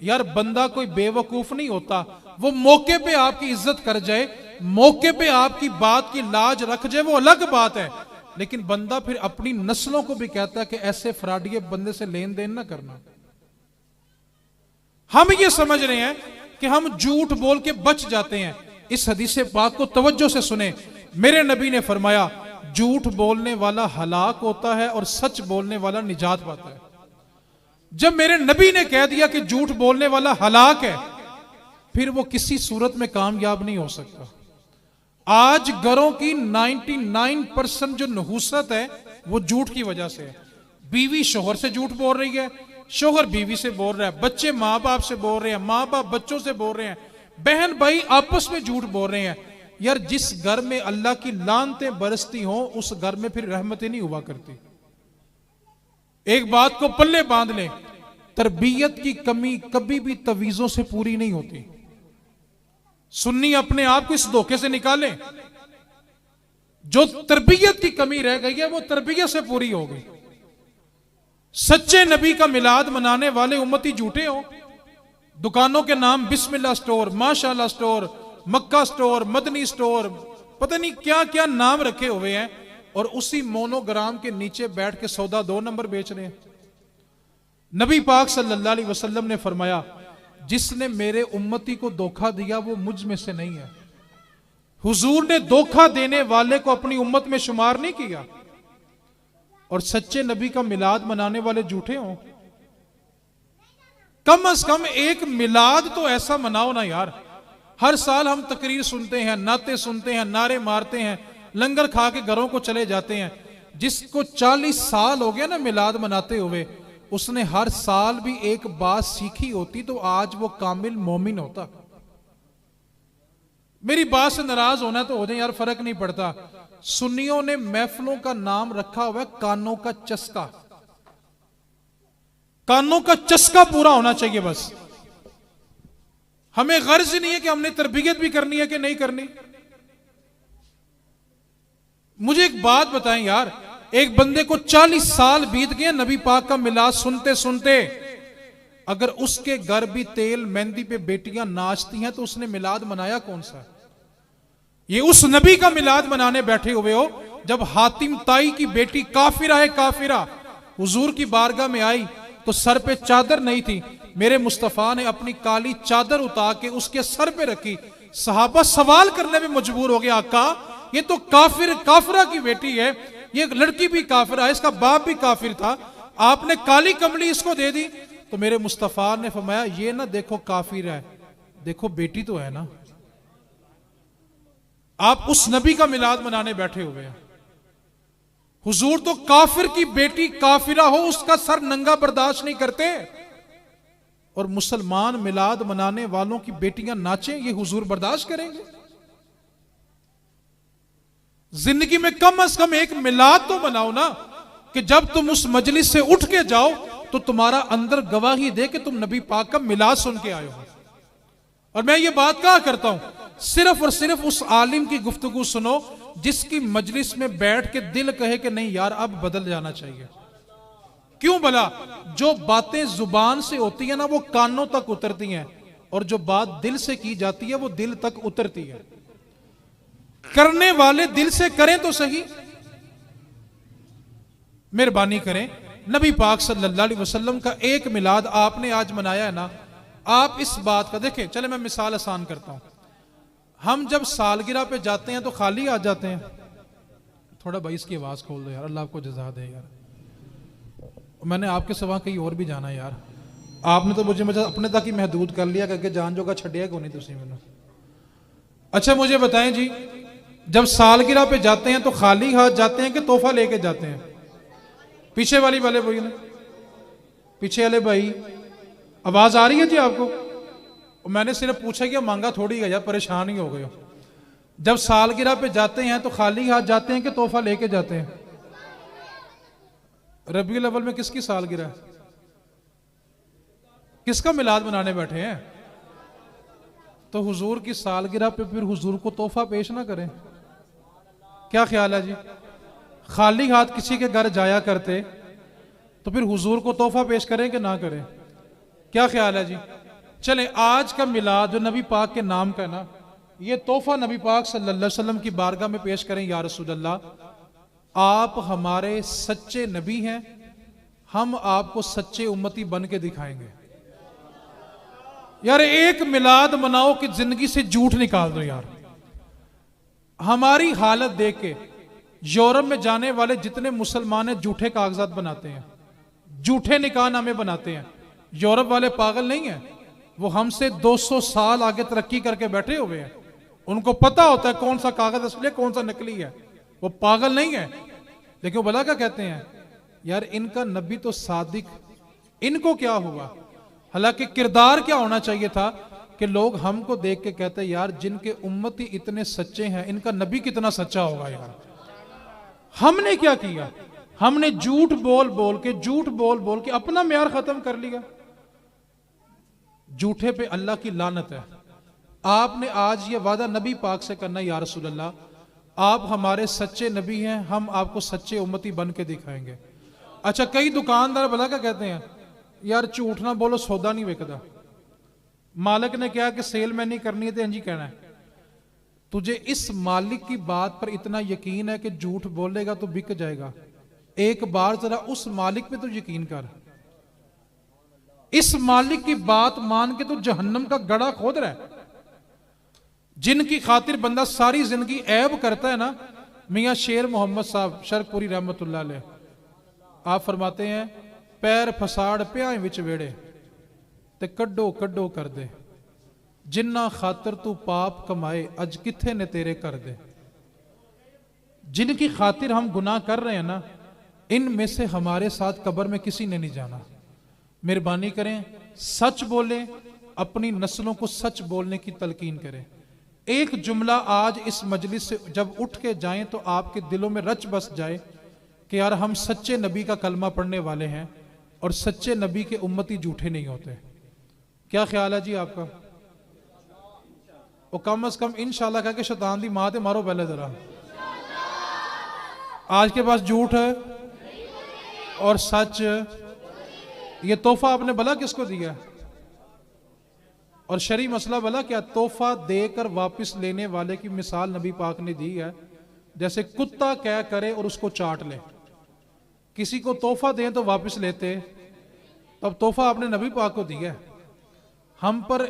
Speaker 1: यार बंदा कोई बेवकूफ नहीं होता, वो मौके पे आपकी इज्जत कर जाए, मौके पे आपकी बात की लाज रख जाए, वो अलग बात है। लेकिन बंदा फिर अपनी नस्लों को भी कहता है कि ऐसे फ्रॉडिये बंदे से लेन देन ना करना। हम ये समझ रहे हैं कि हम झूठ बोल के बच जाते हैं। इस हदीस पाक को तवज्जो से सुने। मेरे नबी ने फरमाया, झूठ बोलने वाला हलाक होता है और सच बोलने वाला निजात पाता है। जब मेरे नबी ने कह दिया कि झूठ बोलने वाला हलाक है, फिर वो किसी सूरत में कामयाब नहीं हो सकता। आज घरों की 99% जो नहुसत है वो झूठ की वजह से है। बीवी शोहर से झूठ बोल रही है, शोहर बीवी से बोल रहा है, बच्चे माँ बाप से बोल रहे हैं, माँ बाप बच्चों से बोल रहे हैं, बहन भाई आपस में झूठ बोल रहे हैं। यार जिस घर में अल्लाह की लानतें बरसती हों, उस घर में फिर रहमतें नहीं हुआ करती। एक बात को पल्ले बांध लें, तरबियत की कमी कभी भी तवीजों से पूरी नहीं होती। सुन्नी अपने आप को इस धोखे से निकालें, जो तरबियत की कमी रह गई है वो तरबियत से पूरी हो गई। सच्चे नबी का मिलाद मनाने वाले उम्मती झूठे हो। दुकानों के नाम बिस्मिल्लाह स्टोर, माशाल्लाह स्टोर, मक्का स्टोर, मदनी स्टोर, पता नहीं क्या क्या नाम रखे हुए हैं, और उसी मोनोग्राम के नीचे बैठ के सौदा 2 नंबर बेच रहे हैं। नबी पाक सल्लल्लाहु अलैहि वसल्लम ने फरमाया, जिसने मेरे उम्मती को धोखा दिया वो मुझ में से नहीं है। हुजूर ने धोखा देने वाले को अपनी उम्मत में शुमार नहीं किया। और सच्चे नबी का मिलाद मनाने वाले झूठे हों। कम से कम एक मिलाद तो ऐसा मनाओ ना यार। हर साल हम तकरीर सुनते हैं, नाते सुनते हैं, नारे मारते हैं, लंगर खा के घरों को चले जाते हैं। जिसको 40 साल हो गया ना मिलाद मनाते हुए, उसने हर साल भी एक बात सीखी होती तो आज वो कामिल मोमिन होता। मेरी बात से नाराज होना तो हो जाए यार, फर्क नहीं पड़ता। सुन्नियों ने महफिलों का नाम रखा हुआ है कानों का चस्का। कानों का चस्का पूरा होना चाहिए बस। हमें गर्ज नहीं है कि हमने तरबियत भी करनी है कि नहीं करनी। मुझे एक बात बताएं यार, एक बंदे को 40 साल बीत गए नबी पाक का मिलाद सुनते सुनते, अगर उसके घर भी तेल मेहंदी पे बेटियां नाचती हैं तो उसने मिलाद मनाया कौन सा? ये उस नबी का मिलाद मनाने बैठे हुए हो जब हातिम ताई की बेटी काफिरा है काफिरा हुजूर की बारगाह में आई तो सर पे चादर नहीं थी। मेरे मुस्तफा ने अपनी काली चादर उतार के उसके सर पे रखी। सहाबा सवाल करने में मजबूर हो गया, आका ये तो काफिरा की बेटी है, ये लड़की भी काफिरा है, इसका बाप भी काफिर था, आपने काली कमली इसको दे दी। तो मेरे मुस्तफा ने फरमाया, ये ना देखो काफिर है, देखो बेटी तो है ना। आप उस नबी का मिलाद मनाने बैठे हुए हैं। हुजूर तो काफिर की बेटी काफिरा हो उसका सर नंगा बर्दाश्त नहीं करते, और मुसलमान मिलाद मनाने वालों की बेटियां नाचें ये हुजूर बर्दाश्त करेंगे? जिंदगी में कम से कम एक मिलाद तो मनाओ ना, कि जब तुम उस मजलिस से उठ के जाओ तो तुम्हारा अंदर गवाही दे कि तुम नबी पाक का मिलाद सुन के आए हो। और मैं ये बात कहा करता हूं, सिर्फ और सिर्फ उस आलिम की गुफ्तगू सुनो जिसकी मजलिस में बैठ के दिल कहे कि नहीं यार अब बदल जाना चाहिए। क्यों भला? जो बातें जुबान से होती है ना वो कानों तक उतरती हैं, और जो बात दिल से की जाती है वो दिल तक उतरती है। करने वाले दिल से करें तो सही, मेहरबानी करें, नबी पाक सल्लल्लाहु अलैहि वसल्लम का एक मिलाद आपने आज मनाया है ना, आप इस बात का देखें। चले मैं मिसाल आसान करता हूं। हम जब सालगिरह पे जाते हैं तो खाली आ जाते हैं। थोड़ा भाई इसकी आवाज खोल दो यार, अल्लाह आपको जज़ा दे यार। मैंने आपके सिवा कहीं और भी जाना है यार, आपने तो मुझे अपने तक ही महदूद कर लिया करके जान जोगा छड़िया को नहीं तुसी मैंने। अच्छा मुझे बताएं जी, जब सालगिरह पे जाते हैं तो खाली हाथ जाते हैं कि तोहफा लेके जाते हैं? पीछे वाले भाई ने, पीछे वाले भाई, आवाज आ रही है जी आपको? मैंने सिर्फ पूछा कि मांगा थोड़ी है यार, परेशान ही हो गए हो। जब सालगिरह पे जाते हैं तो खाली हाथ जाते हैं कि तोहफा लेके जाते हैं? रबीउल अव्वल में किसकी सालगिरह है? किसका मिलाद मनाने बैठे हैं? तो हुजूर की सालगिरह पे फिर हुजूर को तोहफा पेश ना करें? क्या ख्याल है जी? खाली हाथ किसी के घर जाया करते तो फिर हुजूर को तोहफा पेश करें कि ना करें? क्या ख्याल है जी? चलें, आज का मिलाद जो नबी पाक के नाम का ना, ये तोहफा नबी पाक सल्लल्लाहु अलैहि वसल्लम की बारगाह में पेश करें। या रसूल अल्लाह, आप हमारे सच्चे नबी हैं, हम आपको सच्चे उम्मती बन के दिखाएंगे। यार एक मिलाद मनाओ कि जिंदगी से झूठ निकाल दो यार। हमारी हालत देख के यूरोप में जाने वाले जितने मुसलमान हैं झूठे कागजात बनाते हैं, झूठे निकाहनामे बनाते हैं। यूरोप वाले पागल नहीं है, वो हमसे 200 साल आगे तरक्की करके बैठे हुए हैं। उनको पता होता है कौन सा कागज असली है कौन सा नकली है। वो पागल नहीं है। लेकिन वो भला क्या कहते हैं, यार इनका नबी तो सादिक, इनको क्या हुआ? हालांकि किरदार क्या होना चाहिए था कि लोग हमको देख के कहते यार जिनके उम्मती इतने सच्चे हैं, इनका नबी कितना सच्चा होगा यार। हमने क्या किया? हमने झूठ बोल बोल के अपना म्यार खत्म कर लिया। झूठे पे अल्लाह की लानत है। आपने आज ये वादा नबी पाक से करना, या रसूल अल्लाह आप हमारे सच्चे नबी हैं, हम आपको सच्चे उम्मती बन के दिखाएंगे। अच्छा, कई दुकानदार भला क्या कहते हैं, यार झूठ ना बोलो सौदा नहीं बिकता। मालिक ने कहा कि सेल में नहीं करनी है तो इंजी कहना है। तुझे इस मालिक की बात पर इतना यकीन है कि झूठ बोलेगा तो बिक जाएगा, एक बार जरा उस मालिक पे तो यकीन कर। इस मालिक की बात मान के तो जहन्नम का गड़ा खोद रहा है। जिनकी खातिर बंदा सारी जिंदगी ऐब करता है ना, मियां शेर मोहम्मद साहब शरकपुरी रहमतुल्लाह अलैह, आप फरमाते हैं पैर फसाड़ प्याए विच वेड़े ते कड्डो कड्डो कर दे, जिन्ना खातर तू पाप कमाए अज किथे ने तेरे कर दे। जिनकी खातिर हम गुनाह कर रहे हैं ना, इनमें से हमारे साथ कब्र में किसी ने नहीं जाना। मेहरबानी करें, सच बोले, अपनी नस्लों को सच बोलने की तलकीन करें। एक जुमला आज इस मजलिस से जब उठ के जाएं तो आपके दिलों में रच बस जाए कि यार हम सच्चे नबी का कलमा पढ़ने वाले हैं और सच्चे नबी के उम्मती झूठे नहीं होते। क्या ख्याल है जी आपका? वो कम से कम इंशाल्लाह कह के शैतान दी मां ते मारो पहले जरा। आज के पास झूठ है और सच, ये तोहफा आपने भला किसको दिया? और शरी मसला भला क्या? तोहफा देकर वापस लेने वाले की मिसाल नबी पाक ने दी है, जैसे कुत्ता क्या करे और उसको चाट ले। किसी को तोहफा दें तो वापस लेते, तब तोहफा आपने नबी पाक को दिया है। हम पर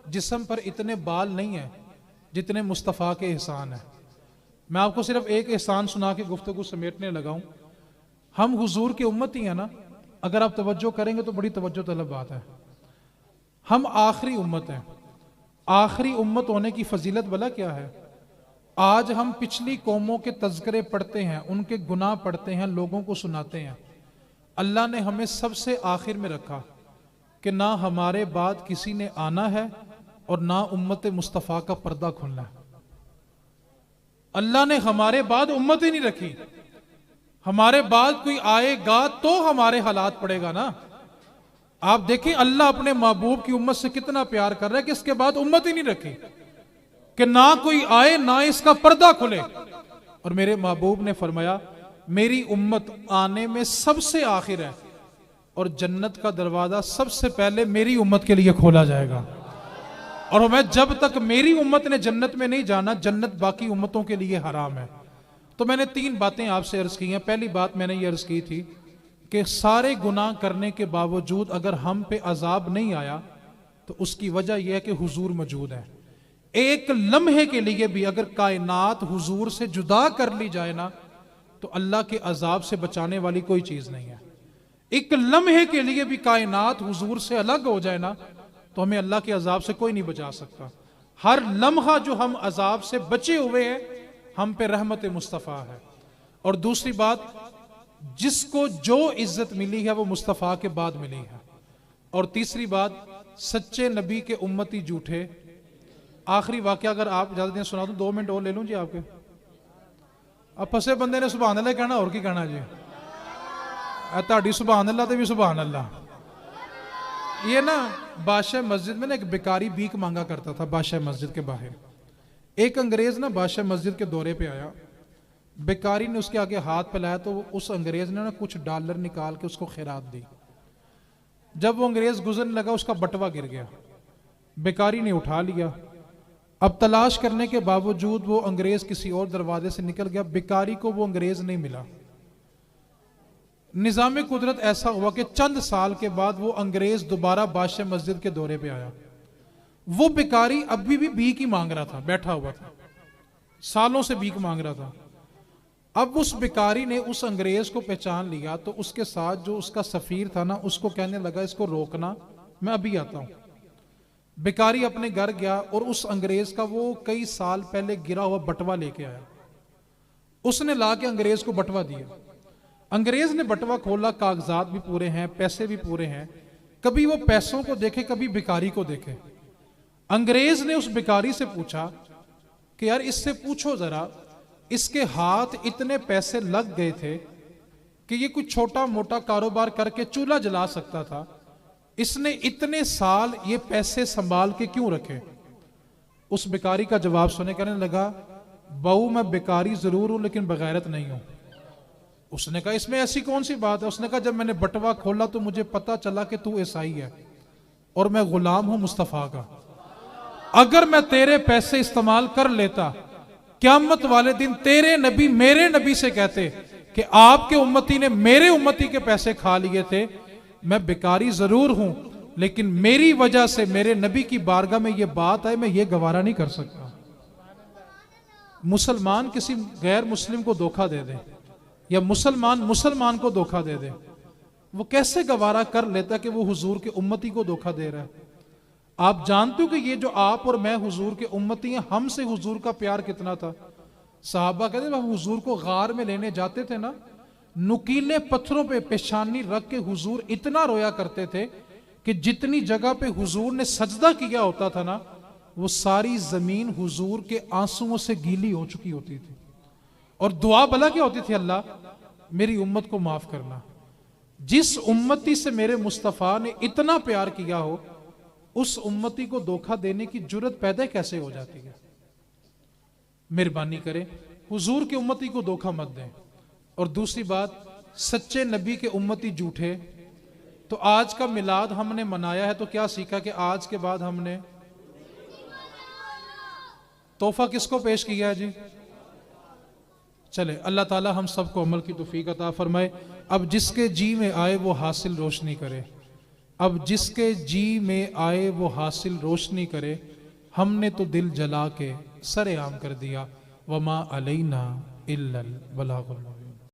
Speaker 1: जिस्म पर इतने बाल नहीं है जितने मुस्तफ़ा के एहसान है। मैं आपको सिर्फ एक एहसान सुना के गुफ्तगू समेटने लगा हूं। हम हुजूर की उम्मती हैं ना, अगर आप तवज्जो करेंगे तो बड़ी तवज्जो तलब बात है। हम आखिरी उम्मत हैं। आखिरी उम्मत होने की फजीलत भला क्या है? आज हम पिछली कौमों के तज़किरे पढ़ते हैं, उनके गुनाह पढ़ते हैं, लोगों को सुनाते हैं। अल्लाह ने हमें सबसे आखिर में रखा कि ना हमारे बाद किसी ने आना है और ना उम्मत मुस्तफ़ा का पर्दा खुलना है। अल्लाह ने हमारे बाद उम्मत ही नहीं रखी। हमारे बाद कोई आएगा तो हमारे हालात पड़ेगा ना। आप देखें अल्लाह अपने महबूब की उम्मत से कितना प्यार कर रहा है कि इसके बाद उम्मत ही नहीं रखी कि ना कोई आए ना इसका पर्दा खुले। और मेरे महबूब ने फरमाया मेरी उम्मत आने में सबसे आखिर है और जन्नत का दरवाजा सबसे पहले मेरी उम्मत के लिए खोला जाएगा। और मैं जब तक मेरी उम्मत ने जन्नत में नहीं जाना, जन्नत बाकी उम्मतों के लिए हराम है। तो मैंने 3 बातें आपसे अर्ज की हैं। पहली बात मैंने ये अर्ज की थी कि सारे गुनाह करने के बावजूद अगर हम पे अजाब नहीं आया तो उसकी वजह यह है कि हुजूर मौजूद है। एक लम्हे के लिए भी अगर कायनात हुजूर से जुदा कर ली जाए ना तो अल्लाह के अजाब से बचाने वाली कोई चीज नहीं है। एक लम्हे के लिए भी कायनात हुजूर से अलग हो जाए ना तो हमें अल्लाह के अजाब से कोई नहीं बचा सकता। हर लम्हा जो हम अजाब से बचे हुए हैं हम पे रहमत मुस्तफ़ा है। और दूसरी बात, जिसको जो इज्जत मिली है वो मुस्तफ़ा के बाद मिली है। और तीसरी बात, सच्चे नबी के उम्मती झूठे। आखिरी वाकया अगर आप ज्यादा दिन सुना दूं, 2 मिनट और ले लूं जी आपके। अब फसे बंदे ने सुभान अल्लाह कहना, और की कहना जी? ताड़ी सुभान अल्लाह तो भी सुभान अल्लाह। ये ना बादशाह मस्जिद में ना एक बेकारी भीख मांगा करता था बादशाह मस्जिद के बाहर। एक अंग्रेज ना बादशाह मस्जिद के दौरे पे आया, बेकारी ने उसके आगे हाथ फैलाया तो उस अंग्रेज ने ना कुछ डॉलर निकाल के उसको खैरात दी। जब वो अंग्रेज गुजरने लगा उसका बटवा गिर गया, बेकारी ने उठा लिया। अब तलाश करने के बावजूद वो अंग्रेज किसी और दरवाजे से निकल गया, बेकारी को वो अंग्रेज नहीं मिला। निजाम कुदरत ऐसा हुआ कि चंद साल के बाद वो अंग्रेज दोबारा बादशाह मस्जिद के दौरे पे आया। वो बेकारी अभी भी भीख ही मांग रहा था, बैठा हुआ था, सालों से भीख मांग रहा था। अब उस बेकारी ने उस अंग्रेज को पहचान लिया तो उसके साथ जो उसका सफीर था ना उसको कहने लगा इसको रोकना, मैं अभी आता हूं। बेकारी अपने घर गया और उस अंग्रेज का वो कई साल पहले गिरा हुआ बटवा लेके आया। उसने ला के अंग्रेज को बटवा दिया। अंग्रेज ने बटवा खोला, कागजात भी पूरे हैं, पैसे भी पूरे हैं। कभी वो पैसों को देखे, कभी बेकारी को देखे। अंग्रेज ने उस बेकारी से पूछा कि यार इससे पूछो जरा, इसके हाथ इतने पैसे लग गए थे कि ये कुछ छोटा मोटा कारोबार करके चूल्हा जला सकता था, इसने इतने साल ये पैसे संभाल के क्यों रखे? उस बेकारी का जवाब सुने कहने लगा, बहू मैं बेकारी जरूर हूं लेकिन बगैरत नहीं हूं। उसने कहा इसमें ऐसी कौन सी बात है? उसने कहा जब मैंने बटवा खोला तो मुझे पता चला कि तू ईसाई है और मैं गुलाम हूं मुस्तफा का। अगर मैं तेरे पैसे इस्तेमाल कर लेता, क़यामत वाले दिन तेरे नबी मेरे नबी से कहते कि आपके उम्मती ने मेरे उम्मती के पैसे खा लिए थे। मैं बेकारी जरूर हूं लेकिन मेरी वजह से मेरे नबी की बारगाह में यह बात है, मैं ये गवारा नहीं कर सकता। मुसलमान किसी गैर मुस्लिम को धोखा दे दे या मुसलमान को धोखा दे दे, वो कैसे गवारा कर लेता कि वो हुजूर के उम्मती को धोखा दे रहा है? आप जानते हो कि ये जो आप और मैं हुजूर के उम्मती हैं, हमसे हुजूर का प्यार कितना था। साहबा कहते हैं हुजूर को गार में लेने जाते थे ना, नुकीले पत्थरों पे पेशानी रख के हुजूर इतना रोया करते थे कि जितनी जगह पे हुजूर ने सजदा किया होता था ना वो सारी जमीन हुजूर के आंसुओं से गीली हो चुकी होती थी। और दुआ भला क्या होती थी? अल्लाह मेरी उम्मत को माफ करना। जिस उम्मती से मेरे मुस्तफा ने इतना प्यार किया हो उस उम्मती को धोखा देने की जुर्रत पैदा कैसे हो जाती है? मेहरबानी करें, हुजूर के उम्मती को धोखा मत दें। और दूसरी बात, सच्चे नबी के उम्मती झूठे। तो आज का मिलाद हमने मनाया है तो क्या सीखा कि आज के बाद हमने तोहफा किसको पेश किया है जी? चले अल्लाह ताला हम सबको अमल की तौफीक अता फरमाए। अब जिसके जी में आए वो हासिल रोशनी करे, अब जिसके जी में आए वो हासिल रोशनी करे। हमने तो दिल जला के सरेआम कर दिया, वमा अलैना इल्लल बलागुल।